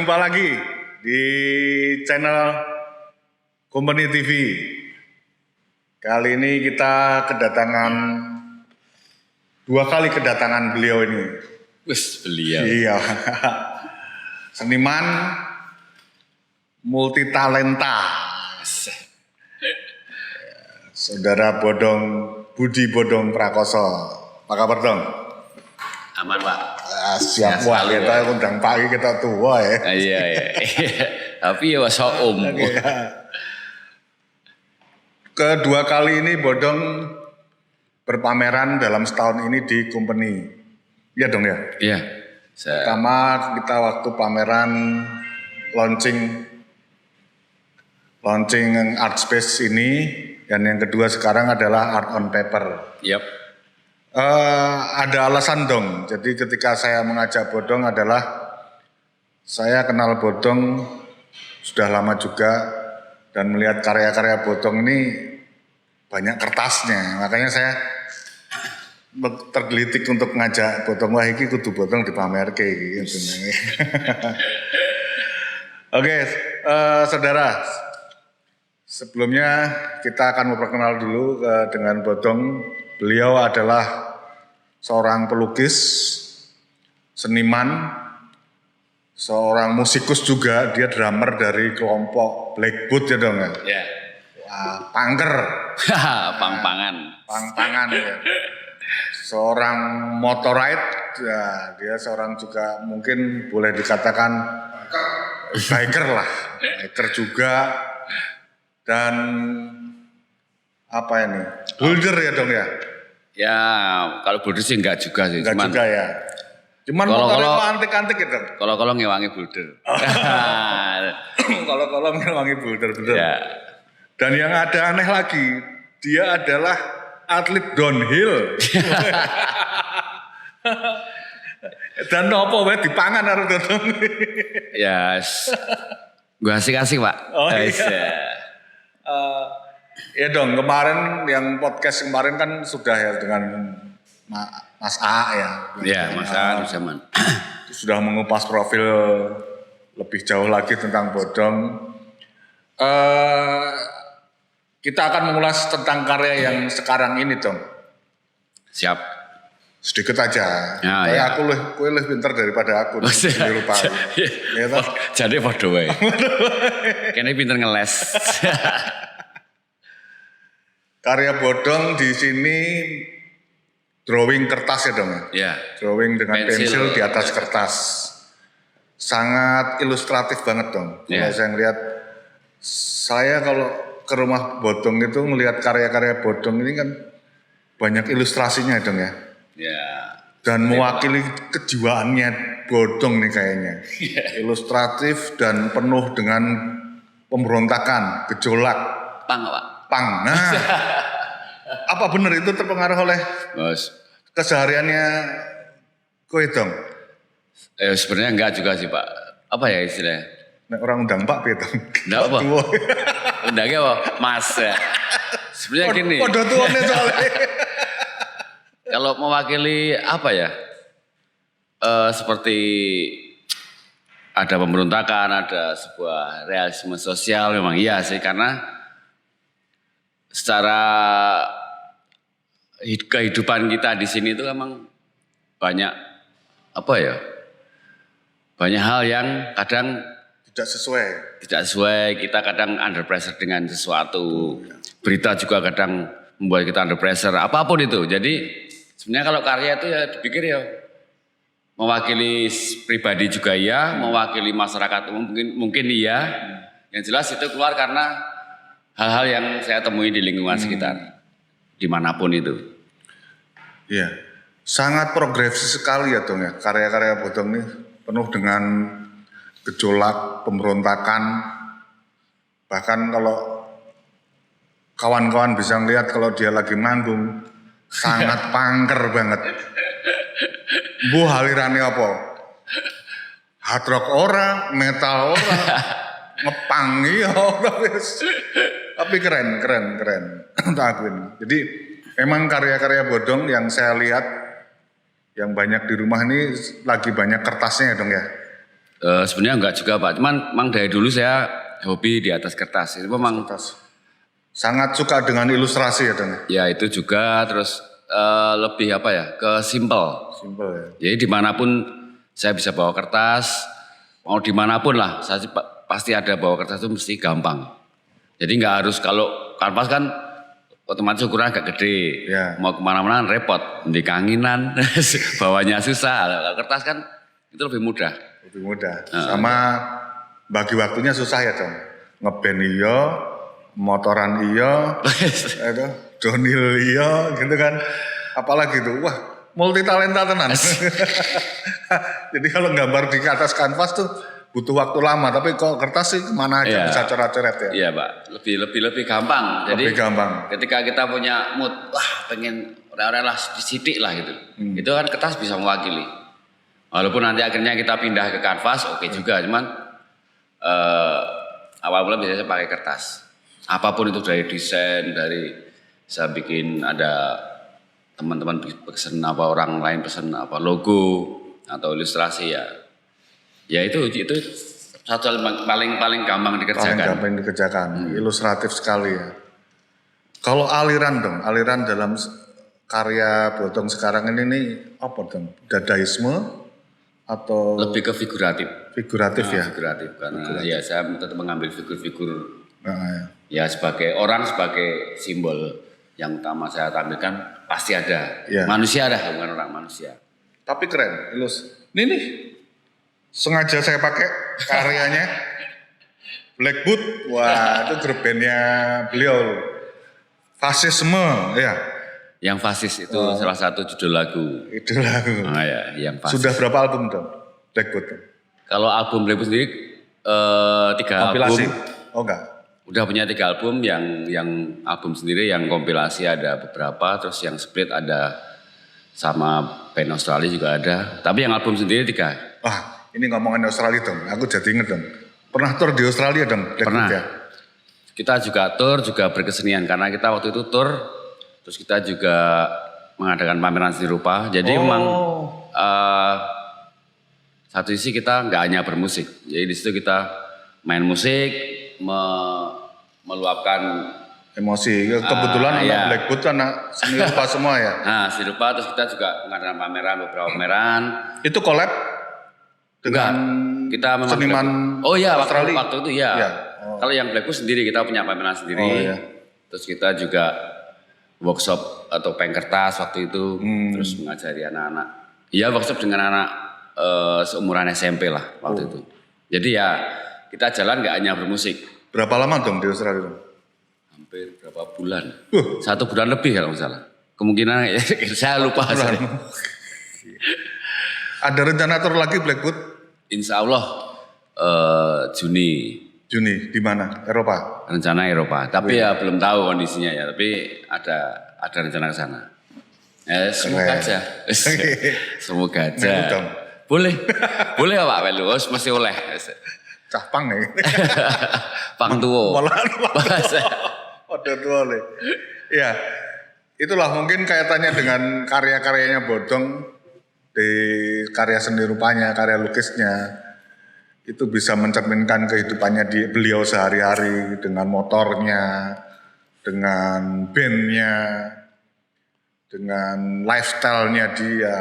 jumpa lagi di channel Company TV. Kali ini kita dua kali kedatangan beliau ini. Beliau. Iya. Seniman multi talenta. Saudara Budi Bodong Prakoso. Apa kabar dong? Aman Pak. Siap wah kita undang pagi kita tua ya. Iya. Tapi ya om. Kedua kali ini Bodong berpameran dalam setahun ini di Company. Iya dong ya? Iya. Pertama kita waktu pameran launching art space ini, dan yang kedua sekarang adalah art on paper. Yap. Ada alasan dong. Jadi ketika saya mengajak Bodong adalah saya kenal Bodong sudah lama juga dan melihat karya-karya Bodong ini banyak kertasnya. Makanya saya tergelitik untuk ngajak Bodong, wah iki kudu Bodong dipamerke gitu. Oke, saudara. Sebelumnya kita akan memperkenal dulu dengan Bodong. Beliau adalah seorang pelukis, seniman, seorang musikus juga. Dia drummer dari kelompok Blackwood ya dong ya? Iya. Wah, pangker. Pang-pangan ya. Seorang motorite, ya, dia seorang juga mungkin boleh dikatakan biker lah. Biker juga. Dan apa ini? Builder ya dong ya? Ya, kalau boulder sih enggak juga sih. Enggak juga ya. Cuman kalau antik-antik gitu. Kalau ngewangi boulder. Kalau ngewangi boulder betul. Ya. Dan yang ada aneh lagi, dia adalah atlet downhill. Dan apa wae dipangan karo Dodong. Ya. Gua asik-asik, Pak. Oh iya. Ya dong, kemarin yang podcast kemarin kan sudah ya dengan Mas A ya. Iya, Mas A zaman. Sudah mengupas profil lebih jauh lagi tentang Bodong. Kita akan mengulas tentang karya yang sekarang ini dong. Siap. Sedikit aja. Ya. Aku lebih pintar daripada aku. Ya, jadi podo wae. Kene pinter ngeles. Karya Bodong di sini drawing kertas ya dong. Ya. Drawing dengan pensil di atas kertas. Sangat ilustratif banget dong. Kalau saya ngelihat, saya kalau ke rumah Bodong itu melihat karya-karya Bodong ini kan banyak ilustrasinya dong ya. Ya. Dan mewakili kejiwaannya Bodong nih kayaknya. Ilustratif dan penuh dengan pemberontakan, gejolak. Pang. Nah, apa benar itu terpengaruh oleh kesehariannya kowe dong? Sebenarnya enggak juga sih Pak. Apa ya istilahnya? Nah, orang undang Pak Pietong. Enggak apa? Undangnya apa? Mas ya. Sebenarnya gini. Podo tuane soalnya. Kalau mewakili apa ya? Seperti ada pemberontakan, ada sebuah realisme sosial, memang iya sih, karena secara kehidupan kita di sini itu memang banyak apa ya? Banyak hal yang kadang tidak sesuai. Kita kadang under pressure dengan sesuatu. Berita juga kadang membuat kita under pressure, apapun itu. Jadi sebenarnya kalau karya itu ya dipikir ya mewakili pribadi juga iya, mewakili masyarakat mungkin iya. Yang jelas itu keluar karena hal-hal yang saya temui di lingkungan sekitar, dimanapun itu. Iya, sangat progresif sekali ya dong ya, karya-karya Bodong ini penuh dengan gejolak, pemberontakan. Bahkan kalau kawan-kawan bisa ngelihat kalau dia lagi manggung, sangat pangker banget. Bu halirannya apa? Hard rock ora, metal ora, ngepang iya ora wis. Tapi keren. Jadi memang karya-karya Bodong yang saya lihat yang banyak di rumah ini lagi banyak kertasnya ya dong ya. Sebenarnya enggak juga Pak, cuman memang dari dulu saya hobi di atas kertas. Itu memang Sangat suka dengan ilustrasi ya Dong? ya itu juga, terus lebih apa ya, ke simple. Simpel ya. Jadi dimanapun saya bisa bawa kertas, mau dimanapun lah, saya pasti ada bawa kertas itu mesti gampang. Jadi nggak harus, kalau kanvas kan otomatis ukuran agak gede, Ya. mau kemana-mana repot, di kanginan, bawanya susah. Kalau kertas kan itu lebih mudah. Lebih mudah. Sama bagi waktunya susah ya Dong? Ngeband iya, motoran iya, itu donil iya gitu kan. Apalagi tuh, wah multi talenta tenan. Jadi kalau gambar di atas kanvas tuh butuh waktu lama, tapi kok kertas sih kemana aja Iya. bisa coret-coret ya. Iya Pak, lebih gampang. Jadi Lebih gampang. ketika kita punya mood, wah pengen orang-orang lah sidik lah gitu. Itu kan kertas bisa mewakili. Walaupun nanti akhirnya kita pindah ke kanvas, oke juga. Cuman awal-awal biasanya saya pakai kertas. Apapun itu, dari desain, dari saya bikin ada teman-teman pesen apa, orang lain pesen apa, logo atau ilustrasi ya. Ya itu satu hal paling gampang Paling dikerjakan. gampang dikerjakan, ilustratif sekali ya. Kalau aliran Dong, aliran dalam karya Bodong sekarang ini nih apa Dong? Dadaisme atau Lebih ke figuratif. figuratif ya? Figuratif karena ya saya tetap mengambil figur-figur Nah, ya sebagai orang, sebagai simbol yang utama saya tampilkan pasti ada. Iya. Manusia ada, bukan orang, manusia. tapi keren, Ini nih sengaja saya pakai karyanya Blackwood. Wah, itu grup bandnya beliau. Fasisme, ya. Yang fasis itu salah satu judul lagu. Itu lagu. Ah ya, yang fasis. Sudah berapa album Dong? Blackwood. Kalau album Blackwood sendiri 3 Kompilasi? album. Oh enggak. Udah punya 3 album, yang album sendiri, yang kompilasi ada beberapa, terus yang split ada sama band Australia juga ada. Tapi yang album sendiri 3. Wah, ini ngomongin Australia Dong. Aku jadi inget Dong. Pernah tour di Australia Dong? Blackwood Pernah. ya? Kita juga tour, juga berkesenian karena kita waktu itu tour, terus kita juga mengadakan pameran seni rupa. Jadi memang satu sisi kita nggak hanya bermusik, jadi di situ kita main musik, meluapkan Emosi. Ya, kebetulan anak iya. Blackwood kan anak seni rupa semua ya. seni rupa, terus kita juga mengadakan beberapa pameran. Itu collab dengan Kita memang seniman oh iya, Australia. waktu itu ya. Iya. Oh. Kalau yang Blackwood sendiri kita punya pameran sendiri. Oh, iya. Terus kita juga workshop atau peng kertas waktu itu, terus mengajari anak-anak. Iya, workshop dengan anak seumuran SMP lah waktu itu. Jadi ya kita jalan nggak hanya bermusik. Berapa lama Dong di Australia Dong? Hampir berapa bulan? 1 bulan lebih kalau nggak salah. Kemungkinan saya lupa. Sorry. Ada rencana tour lagi Blackwood? Insya Allah Juni Juni di mana? Eropa. rencana Eropa. Tapi ya belum tahu kondisinya ya. Tapi ada rencana ke sana. Semoga Keren. aja. Semoga aja. Melu dong. Boleh Pak Melu, masih oleh. Cah pang nih. Pang tuwo. Bahasa. Udah tua nih. Ya, itulah mungkin kaitannya dengan karya-karyanya Bodong di karya seni rupanya, karya lukisnya. Itu bisa mencerminkan kehidupannya beliau sehari-hari dengan motornya, dengan bandnya, dengan lifestyle-nya dia,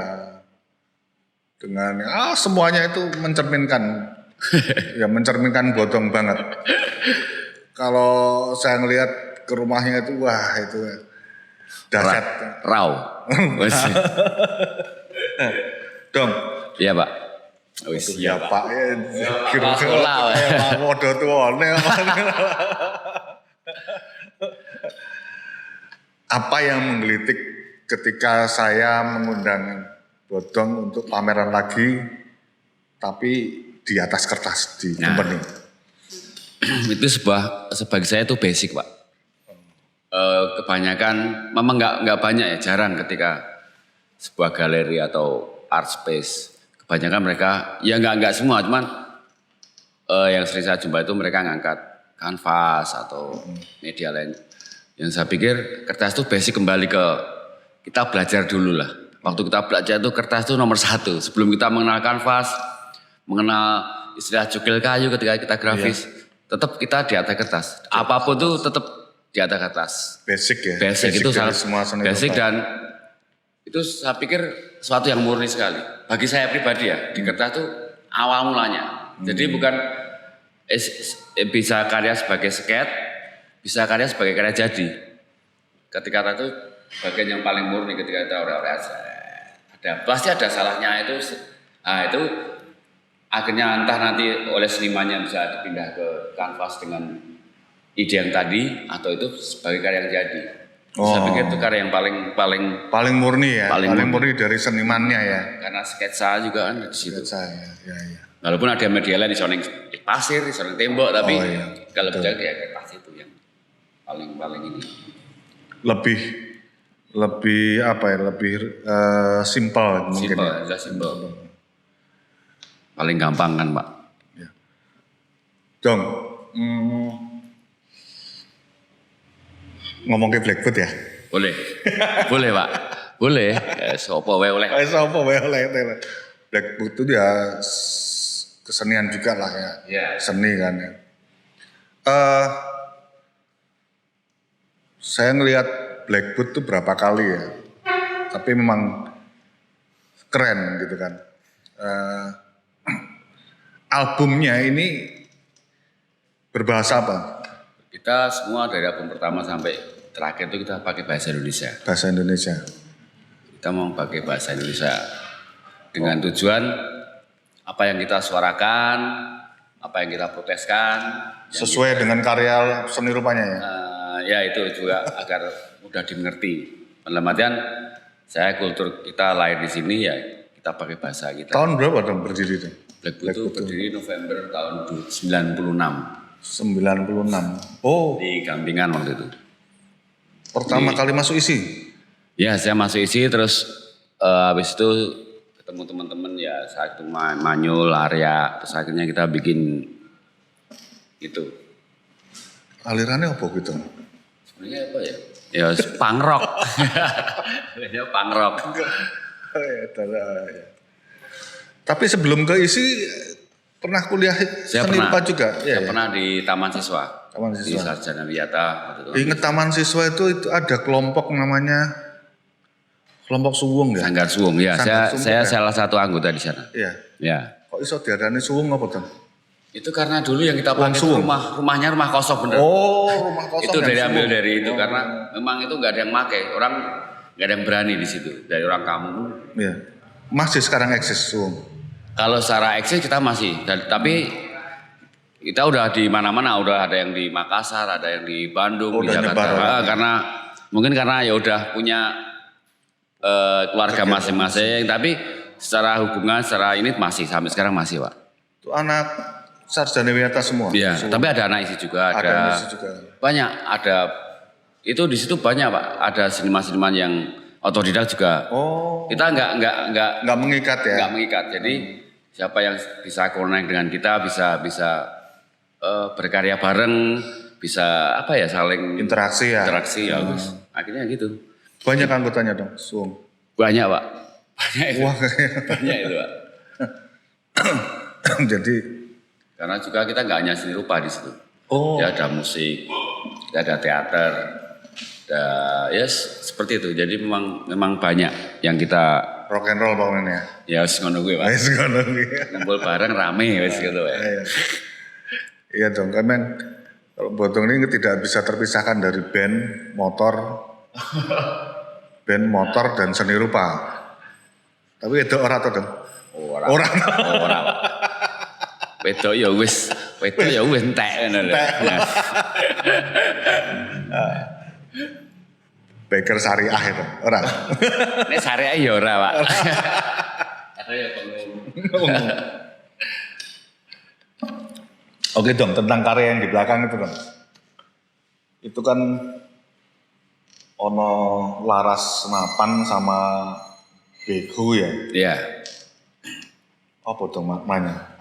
dengan semuanya itu mencerminkan, ya mencerminkan Bodong banget. Kalau saya ngelihat ke rumahnya itu, wah itu dahsyat. Raw. Dong. Iya Pak. Wis Ya iya Pak. Pak, kira-kira Lah, kayak waduh tuane. Apa yang menggelitik ketika saya mengundang Bodong untuk pameran lagi, tapi di atas kertas di company? Itu sebagai saya itu basic Pak. Kebanyakan, memang nggak banyak ya, jarang ketika sebuah galeri atau art space. Kebanyakan mereka, ya nggak semua, cuman yang sering saya jumpa itu mereka ngangkat kanvas atau media lain. Yang saya pikir kertas itu basic, kembali ke kita belajar dulu lah. Waktu kita belajar itu kertas itu nomor 1. Sebelum kita mengenal kanvas, mengenal istilah cukil kayu ketika kita grafis, tetap kita di atas kertas. Apapun tuh tetap di atas kertas. Basic ya. Basic itu dari sangat semua seni basic rupa. dan itu saya pikir sesuatu yang murni sekali. Bagi saya pribadi ya, di kertas tuh awal mulanya. Jadi bukan bisa karya sebagai sket, bisa karya sebagai karya jadi. Ketika itu bagian yang paling murni ketika kita ore-ore pasti ada salahnya itu. Nah itu akhirnya entah nanti oleh senimannya bisa dipindah ke kanvas dengan ide yang tadi atau itu sebagai karya yang jadi. Saya pikir itu karya yang paling murni ya, paling murni dari senimannya ya. karena sketsa juga kan di situ. Saya, ya. Walaupun ada media lain di soning pasir, di soning tembok, tapi kalau bicara ya kertas itu yang paling ini. Lebih apa ya, lebih simpel mungkin ya. Simpel. Paling gampang kan Pak. Ya. Dong, ngomong ke Blackwood ya? Boleh Pak, boleh. Sopo wae oleh. Sopo wae oleh. Blackwood itu ya kesenian juga lah ya. Ya. Seni kan ya. Saya ngelihat Blackwood tuh berapa kali ya, tapi memang keren gitu kan. Albumnya ini berbahasa apa? Kita semua dari album pertama sampai terakhir itu kita pakai bahasa Indonesia. Bahasa Indonesia. Kita mau pakai bahasa Indonesia dengan tujuan apa yang kita suarakan, apa yang kita proteskan. Sesuai dengan karya seni rupanya ya? Ya itu juga agar mudah dimengerti. Dalam artian saya kultur kita lahir di sini ya kita pakai bahasa kita. Tahun berapa dong berdiri itu? Blackwood itu berdiri November tahun 96. 96. Oh. Di Gampingan waktu itu. Pertama kali masuk isi? Ya saya masuk isi terus habis itu ketemu teman-teman ya saya ketemu Manyul, Arya, terus akhirnya kita bikin itu. Alirannya apa gitu? Sebenarnya apa ya? Ya punk rock. Sebenarnya punk rock. Tapi sebelum ke isi pernah kuliah seni rupa juga? Saya pernah di Taman Siswa. Taman Siswa. Di Sarjana Wiyata. Ingat Taman Siswa itu ada kelompok namanya kelompok Suwung ya? Sanggar Suwung ya. Saya salah satu anggota di sana. Iya. Ya. Kok iso diarani Suwung apa tuh? Itu karena dulu yang kita pakai itu rumahnya rumah kosong bener. Oh, rumah kosong. Itu dari ambil dari itu karena memang itu nggak ada yang pakai, orang nggak ada yang berani di situ dari orang kampung. Iya. Masih sekarang eksis Suwung. Kalau secara eksis kita masih, tapi kita udah di mana-mana, udah ada yang di Makassar, ada yang di Bandung, di Jakarta. Karena ya udah punya keluarga masing-masing, tapi secara hubungan, secara ini masih sampai sekarang masih Pak. Itu anak Sarjana Wiyata semua. Iya, tapi ada anak isi juga, ada isi juga. Banyak, ada itu di situ banyak Pak, ada seniman-seniman yang otodidak juga. Oh. Kita nggak mengikat ya. Nggak mengikat. Jadi siapa yang bisa connect dengan kita bisa berkarya bareng, bisa apa ya saling interaksi ya. Akhirnya gitu. Banyak anggotanya dong, Suwung. Banyak Pak. Banyak itu. Wah. Banyak itu Pak. Jadi karena juga kita nggak hanya seni rupa di situ. Oh. Ya ada musik, ada teater, ya seperti itu. Jadi memang banyak yang kita rock and roll bangunnya. Ya wis ngono kuwi Pak. Wis ngono kuwi. Ngumpul bareng rame wis gitu ya. Iya dong, kan kalau Bodong ini tidak bisa terpisahkan dari band motor dan seni rupa. Tapi itu ora to dong. Ora. Wedok ya wis entek ngono lho. Baker syariah itu, ora. Nek syariah ya ora, Pak. Oke dong, tentang karya yang di belakang itu dong. Itu kan ono laras senapan sama begu ya. Iya. Apa dong maknanya?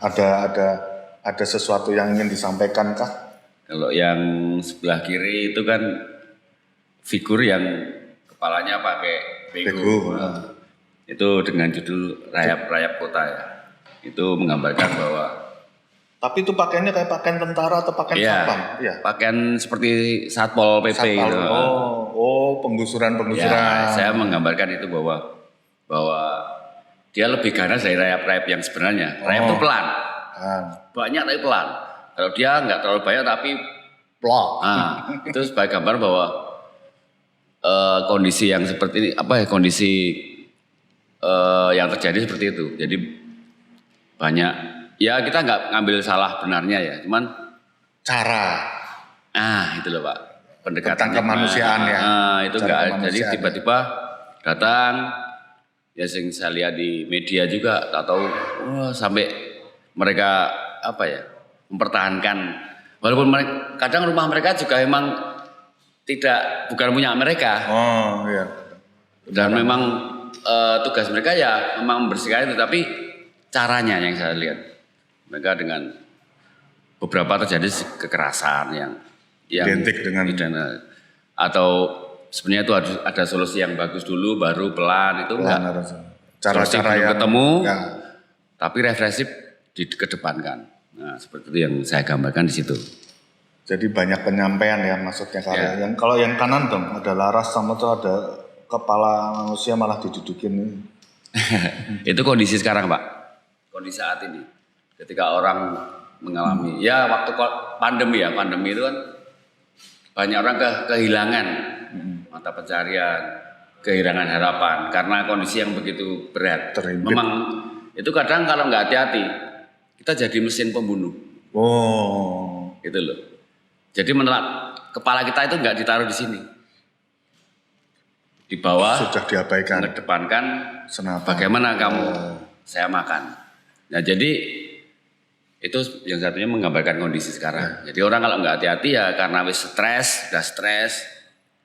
Ada sesuatu yang ingin disampaikan kah? Kalau yang sebelah kiri itu kan figur yang kepalanya pakai begu. Nah, itu dengan judul Rayap-Rayap Kota ya. Itu menggambarkan bahwa Tapi itu pakaiannya kayak pakaian tentara atau pakaian Iya, satpam? Iya. pakaian seperti Satpol PP Satpam. gitu. Penggusuran. Ya, saya menggambarkan itu bahwa dia lebih ganas dari rayap-rayap yang sebenarnya. Rayap itu pelan, banyak tapi pelan. Kalau dia nggak terlalu banyak tapi Plok. itu sebagai gambar bahwa kondisi yang seperti ini, kondisi yang terjadi seperti itu. Jadi banyak, ya kita nggak ngambil salah benarnya ya, cuman Cara. itu loh Pak, pendekatannya Tentang kemanusiaan ya. itu Cara enggak, jadi kemanusiaan. tiba-tiba datang, ya sing saya lihat di media juga, atau sampai mereka mempertahankan, walaupun kadang rumah mereka juga emang bukan punya mereka, Oh iya. dan memang tugas mereka ya memang membersihkan itu, tapi caranya yang saya lihat mereka dengan beberapa terjadi kekerasan yang Identik dengan atau sebenarnya itu ada solusi yang bagus dulu baru pelan itu enggak. Cara-cara Solusi belum yang ketemu ya. tapi represif dikedepankan. Nah, seperti itu yang saya gambarkan di situ. Jadi banyak penyampaian ya maksudnya karya. Yang kalau yang kanan dong ada laras sama tuh ada kepala manusia malah didudukin. Itu kondisi sekarang Pak. Kondisi saat ini. Ketika orang mengalami waktu pandemi itu kan banyak orang kehilangan mata pencarian, kehilangan harapan karena kondisi yang begitu berat. Terimpit. Memang itu kadang kalau nggak hati-hati kita jadi mesin pembunuh. Gitu loh. Jadi kepala kita itu nggak ditaruh di sini. Di bawah Sudah diabaikan. mengedepankan Senapan. bagaimana saya makan. Nah jadi itu yang satunya menggambarkan kondisi sekarang. Jadi orang kalau nggak hati-hati ya karena udah stres,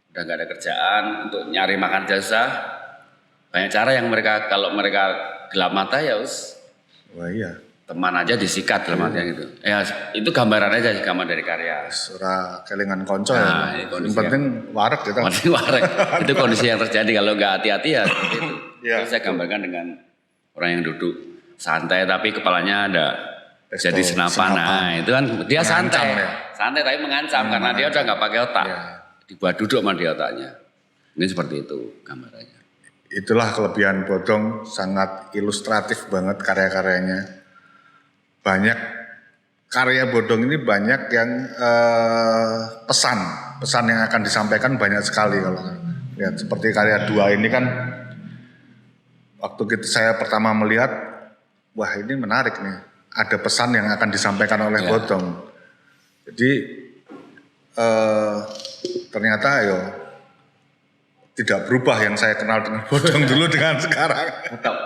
udah nggak ada kerjaan untuk nyari makan jasa. Banyak cara yang kalau mereka gelap mata ya Wah iya. teman aja disikat dalam artian gitu. Ya itu gambaran aja gambar dari karya. Surah kelingan konco Nah, ya. kondisi Yang penting warak gitu. Penting warek. Itu kondisi yang terjadi kalau nggak hati-hati ya seperti itu. Ya. Itu saya gambarkan dengan orang yang duduk santai tapi kepalanya ada Pistol, jadi senapan. Nah itu kan dia Mengancam santai, ya. santai tapi mengancam karena dia udah nggak pakai otak, Ya. dibuat duduk sama dia otaknya. Ini seperti itu gambarannya. Itulah kelebihan Bodong, sangat ilustratif banget karya-karyanya. Banyak karya Bodong ini banyak yang pesan yang akan disampaikan banyak sekali kalau lihat seperti karya dua ini kan waktu saya pertama melihat wah ini menarik nih. Ada pesan yang akan disampaikan oleh Bodong. Jadi ternyata tidak berubah yang saya kenal dengan Bodong dulu dengan sekarang. Tetap.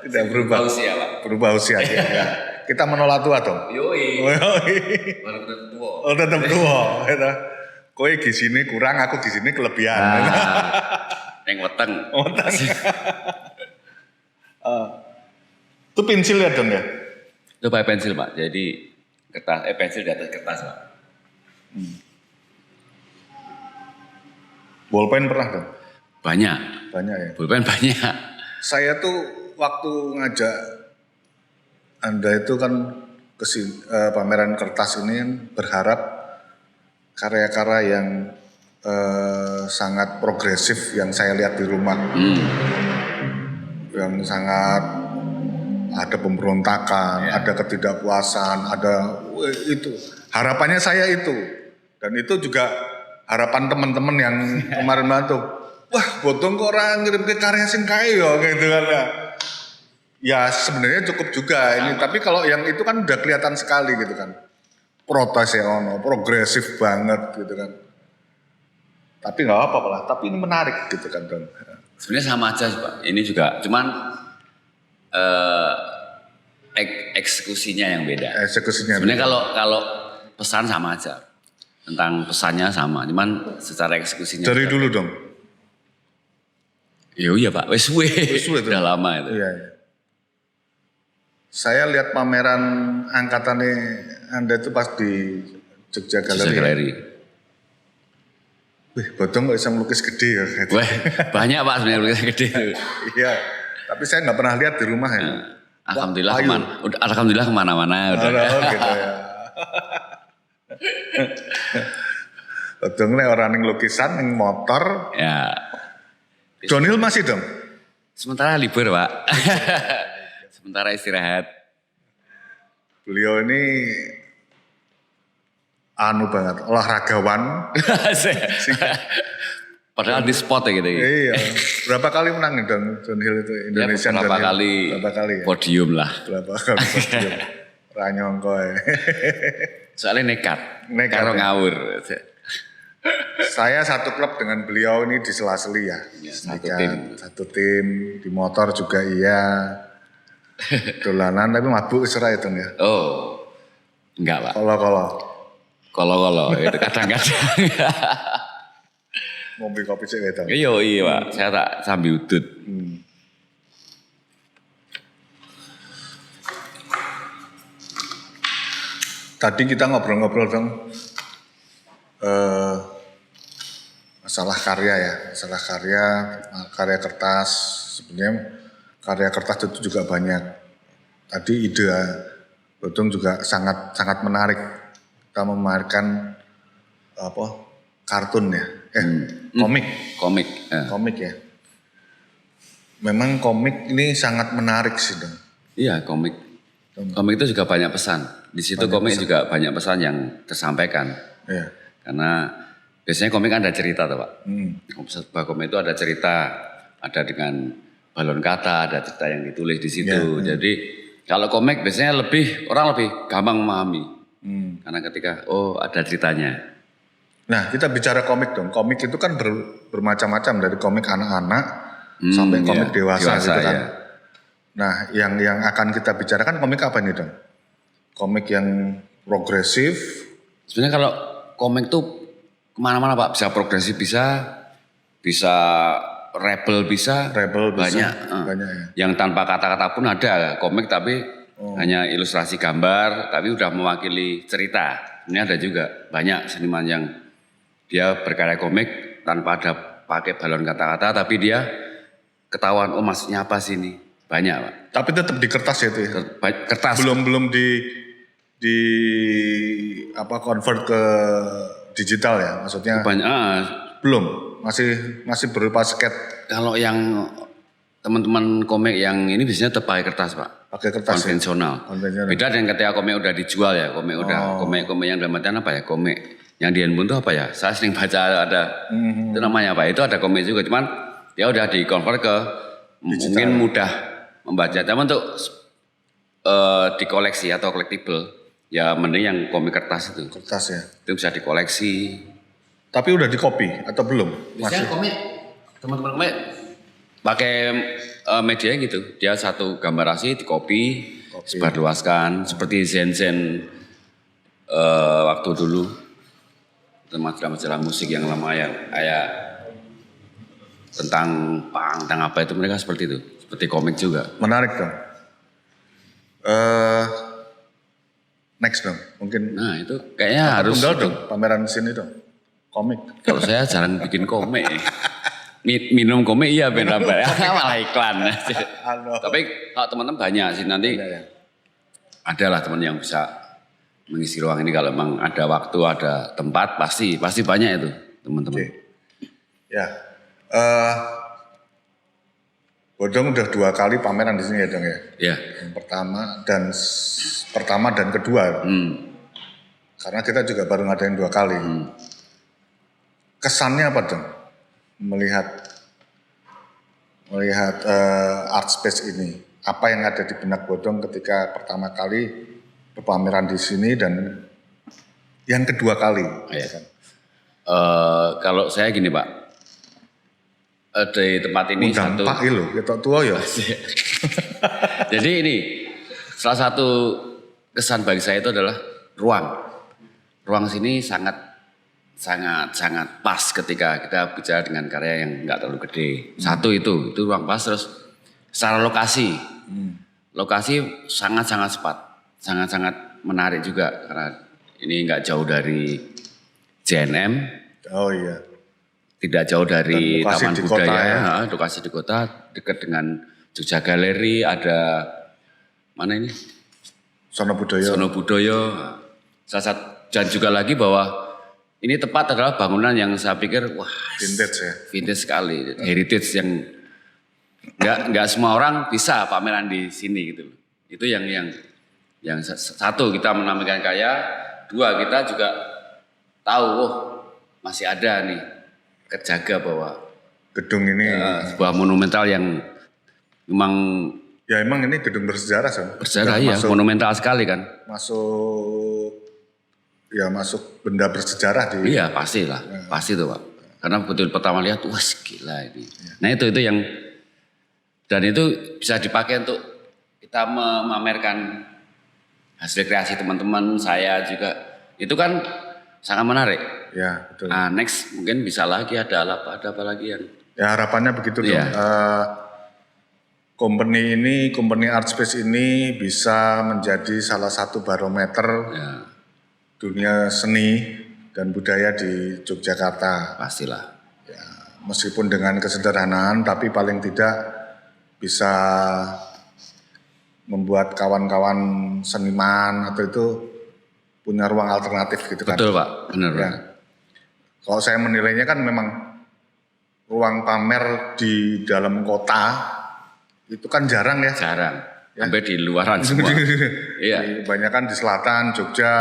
Tidak berubah. Usia Pak. Berubah usia ya. Kita menolak tua dong. Yoi. Yoi. Baru ketemu tua. Oh tetap tua. Kowe di sini kurang, aku di sini kelebihan. Yang weteng. Itu pensil ya dong ya? Itu pakai pensil Pak. Jadi pensil di atas kertas Pak. Bolpen pernah dong? Banyak. Banyak ya. Pulpen banyak. Saya tuh waktu ngajak Anda itu kan ke pameran kertas ini kan berharap karya-karya yang sangat progresif yang saya lihat di rumah. Yang sangat ada pemberontakan, ada ketidakpuasan, ada itu. Harapannya saya itu. Dan itu juga harapan teman-teman yang kemarin bantu. Wah, Bodong kok orang ngirim ke karya sing kae ya gitu kan ya. Ya sebenarnya cukup juga ini, tapi kalau yang itu kan udah kelihatan sekali gitu kan. Protes ya progresif banget gitu kan. Tapi nggak apa-apa lah, tapi ini menarik gitu kan Don. Sebenarnya sama aja Pak. Ini juga cuman eksekusinya yang beda. Eksekusinya. Sebenarnya kalau pesan sama aja. Tentang pesannya sama, cuman secara eksekusinya. Dari dulu dong. Iya Pak, wes suwe. Udah lama itu. Iya. Saya lihat pameran angkatannya Anda itu pas di Jogja Galeri. Wih, Bodong kok bisa melukis gede ya. Wah, banyak Pak sebenarnya lukisan gede. Iya, tapi saya nggak pernah lihat di rumah ya. Alhamdulillah Ayu. alhamdulillah kemana-mana udah. Oh, gitu ya. Betul nih orang yang lukisan, yang motor. Ya, John Hill masih dong? sementara libur Pak. Sementara istirahat. Beliau ini anu banget, olahragawan. Padahal di spot ya gitu. Iya. Berapa kali menang nih John Hill itu Ya, Indonesian berapa John Hill? kali Berapa kali ya? podium lah. Berapa kali podium? Ranyongko ya. Soalnya nekat Nekat, karo ya. ngawur. Saya satu klub dengan beliau ini di sela-seli ya. Ya, Satu tim, di motor juga iya. Dolanan tapi mabuk serai itu ya. Oh, enggak Pak. Kalau Kolo-kolo itu kadang-kadang. ngopi kopi sih gitu. Iya Pak, saya tak sambil udut. Tadi kita ngobrol-ngobrol dong masalah karya ya, karya kertas. Sebenarnya karya kertas itu juga banyak. Tadi ide Bodong juga sangat menarik. Kita memamerkan apa kartun ya, komik ya. Memang komik ini sangat menarik sih dong. Iya komik. Komik itu juga banyak pesan. Di situ komik juga banyak pesan yang tersampaikan. Iya. Karena biasanya komik kan ada cerita tuh Pak. Sebuah komik itu ada cerita, ada dengan balon kata, ada cerita yang ditulis di situ. Jadi kalau komik biasanya orang lebih gampang memahami. Karena ketika ada ceritanya. Nah kita bicara komik dong. Komik itu kan bermacam-macam dari komik anak-anak sampai komik dewasa gitu kan. Ya. Nah yang akan kita bicarakan komik apa nih dong? Komik yang progresif. Sebenarnya kalau komik tuh kemana-mana Pak, bisa progresif bisa rebel bisa. Banyak ya. Yang tanpa kata-kata pun ada komik tapi hanya ilustrasi gambar tapi udah mewakili cerita. Ini ada juga banyak seniman yang dia berkarya komik tanpa ada pakai balon kata-kata tapi dia ketahuan maksudnya apa sih ini. Banyak Pak. Tapi tetap di kertas ya itu ya? Kertas. Belum di convert ke digital ya maksudnya? Banyak. Belum, masih berupa sketch. Kalau yang teman-teman komik yang ini biasanya tetap pakai kertas Pak. Pakai kertas konvensional. Ya? Beda dengan ketika komik udah dijual ya, komik yang dalam artian apa ya, komik yang di handphone itu apa ya? Saya sering baca ada itu namanya apa? Itu ada komik juga, cuman ya udah di-convert ke digital. Mungkin mudah membaca. Tapi untuk dikoleksi atau collectible ya mending yang komik kertas itu. Kertas ya. Itu bisa dikoleksi. Tapi udah di copy atau belum? Biasanya komik teman-teman komik pakai media gitu. Dia satu gambar asli di copy. Sebarluaskan seperti Zen waktu dulu majalah-majalah musik yang lama ya kayak tentang punk, tentang apa itu mereka seperti itu, seperti komik juga. Menarik dong. Next dong, mungkin. Nah itu kayaknya harus dong pameran di sini dong, komik. Kalau saya jarang bikin komik. Minum komik iya benar malah iklan. Tapi kalau teman-teman banyak sih nanti adalah teman yang bisa mengisi ruang ini kalau memang ada waktu ada tempat pasti banyak itu teman-teman. Ya, Bodong udah 2 kali pameran di sini ya dong ya. Ya. Yang pertama dan kedua. Karena kita juga baru ngadain 2 kali. Kesannya apa dong? Melihat art space ini, apa yang ada di benak Bodong ketika pertama kali berpameran di sini dan yang kedua kali? Ya. Kalau saya gini Pak, di tempat ini satu. Pak lo, kita tua ya. Jadi ini salah satu kesan bagi saya itu adalah ruang. Ruang sini sangat pas ketika kita bicara dengan karya yang nggak terlalu gede. Satu itu ruang pas, terus secara lokasi sangat sangat menarik juga karena ini nggak jauh dari JNM. Oh iya. Tidak jauh dari Taman Budaya, ya. Lokasi di kota dekat dengan Jogja Galeri, ada mana ini? Sono Budoyo. Sono Budoyo. Salah satu, dan juga lagi bahwa ini tepat adalah bangunan yang saya pikir wah Vintage ya. vintage sekali, heritage yang nggak semua orang bisa pameran di sini gitu loh. Itu yang satu kita menamakan kaya, dua kita juga tahu masih ada nih kejaga bahwa Gedung ini sebuah monumental yang memang ya emang ini gedung bersejarah Son. bersejarah ya, monumental sekali kan. Masuk benda bersejarah di. Iya pasti lah, pasti tuh Pak. Karena betul pertama lihat, wah gila ini. Nah itu yang dan itu bisa dipakai untuk kita memamerkan hasil kreasi teman-teman saya juga. Itu kan sangat menarik. Ya betul. Nah, next mungkin bisa lagi ada apa lagi yang. Ya harapannya begitu dong. Iya. Company Art Space ini bisa menjadi salah satu barometer dunia seni dan budaya di Yogyakarta. Pastilah. Ya, meskipun dengan kesederhanaan, tapi paling tidak bisa membuat kawan-kawan seniman atau itu punya ruang alternatif gitu kan. Betul Pak, benar. Ya. Kalau saya menilainya kan memang ruang pamer di dalam kota itu kan jarang ya. Jarang. Sampai di luaran semua. Iya. Kebanyakan di selatan, Jogja.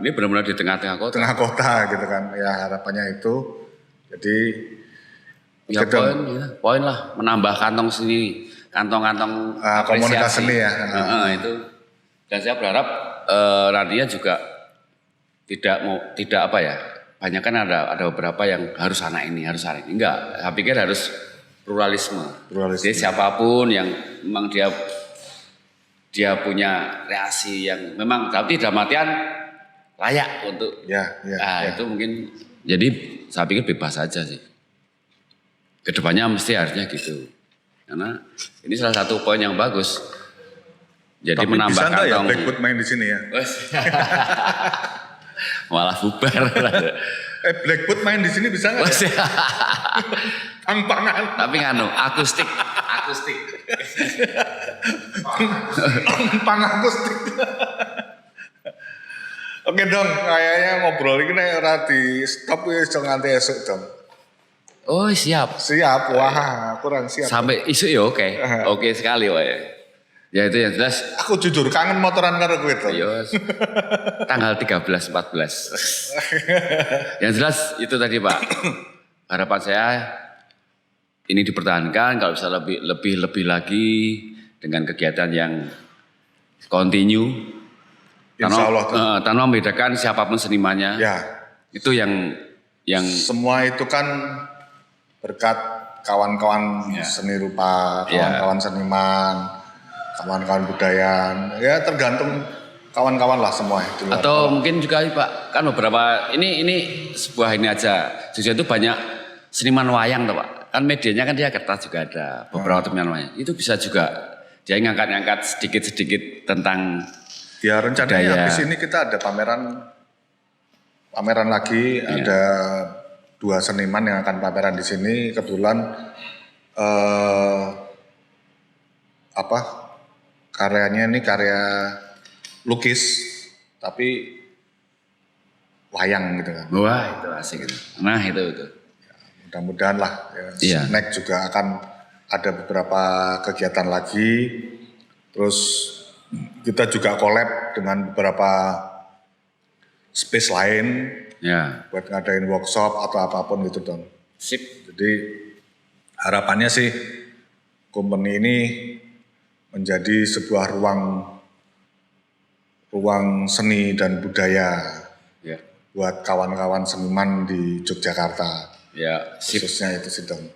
Ini benar-benar di tengah-tengah kota. Tengah kota gitu kan. Ya harapannya itu. Jadi ya poin lah menambah kantong-kantong komunitas seni ya. Itu. Dan saya berharap nantinya juga tidak apa ya. Banyak kan ada beberapa yang harus anak ini. Enggak, saya pikir harus pluralisme. Jadi siapapun yang memang dia punya kreasi yang memang tapi dalam artian layak untuk itu mungkin jadi saya pikir bebas saja sih. Kedepannya mesti harusnya gitu. Karena ini salah satu poin yang bagus. Jadi tapi menambah bisa kantong. Ya Blackwood main di sini ya? Malah bubar. Blackwood main di sini bisa nggak? Ya? Pang-pangan. Tapi akustik. Pang-akustik. Oke dong, kayaknya ngobrol ini ora di stop ya nganti esok dong. Oh siap. Siap, wah kurang siap. Sampai isu ya oke. Oke sekali wae. Ya itu yang jelas. Aku jujur kangen motoran karo kowe to. Iya. Tanggal 13, 14. Yang jelas itu tadi Pak. Harapan saya ini dipertahankan kalau bisa lebih lagi dengan kegiatan yang continue. Insya Allah. Tanpa membedakan siapapun senimannya. Ya. Itu yang semua itu kan berkat kawan-kawan seni rupa, kawan-kawan seniman, kawan-kawan budaya, ya tergantung kawan-kawan lah semua itu. Atau mungkin juga Pak, kan beberapa ini sebuah ini aja. Jogja itu banyak seniman wayang tuh Pak. Kan medianya kan dia kertas juga ada beberapa seniman wayang. Itu bisa juga dia ngangkat-ngangkat sedikit-sedikit tentang ya rencananya habis ini kita ada pameran lagi, ada 2 seniman yang akan pameran di sini. Kebetulan karyanya ini karya lukis tapi wayang gitu kan. Wah itu asik gitu. Nah itu. Ya, mudah-mudahan lah ya. Next juga akan ada beberapa kegiatan lagi. Terus kita juga collab dengan beberapa space lain buat ngadain workshop atau apapun gitu dong. Sip. Jadi harapannya sih company ini menjadi sebuah ruang seni dan budaya buat kawan-kawan seniman di Yogyakarta. Ya, khususnya itu sih dong.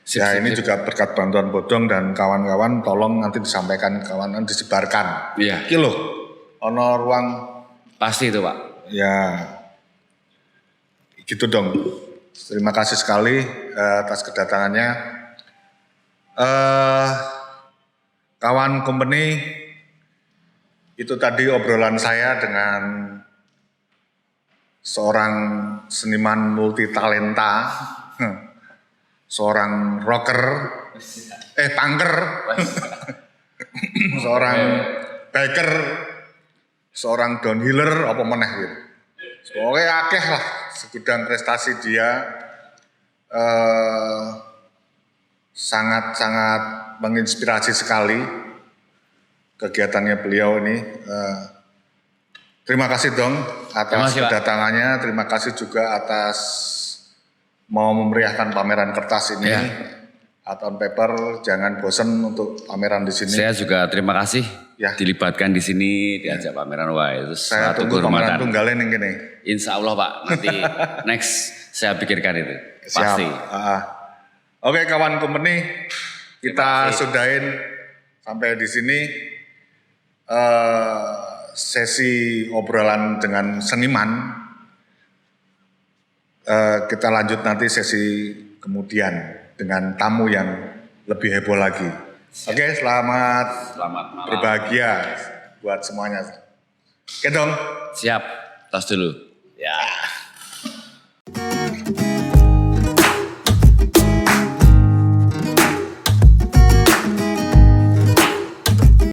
Ini juga berkat bantuan Bodong dan kawan-kawan, tolong nanti disampaikan kawan disebarkan. Iya. Iki loh, ono ruang. Pasti itu Pak. Ya, gitu dong. Terima kasih sekali atas kedatangannya. Kawan company, itu tadi obrolan saya dengan seorang seniman multitalenta, seorang rocker, punker, seorang biker, seorang downhiller apa meneh gitu. Pokoknya akeh lah segudang prestasi dia, sangat-sangat menginspirasi sekali kegiatannya beliau ini. Terima kasih Dong atas kedatangannya, terima kasih juga atas mau memeriahkan pameran kertas ini. Ya. Art on Paper, jangan bosan untuk pameran di sini. Saya juga terima kasih Ya. dilibatkan di sini, diajak pameran. Wah, itu Saya suatu tunggu pameran kehormatan. tunggalin yang gini. Insya Allah Pak, nanti next saya pikirkan itu. Siap. Pasti. Oke kawan company, kita kasih. sudahin sampai di sini sesi obrolan dengan seniman. Kita lanjut nanti sesi kemudian dengan tamu yang lebih heboh lagi. Oke, selamat Selamat malam. berbahagia buat semuanya. Oke dong. Siap, tos dulu.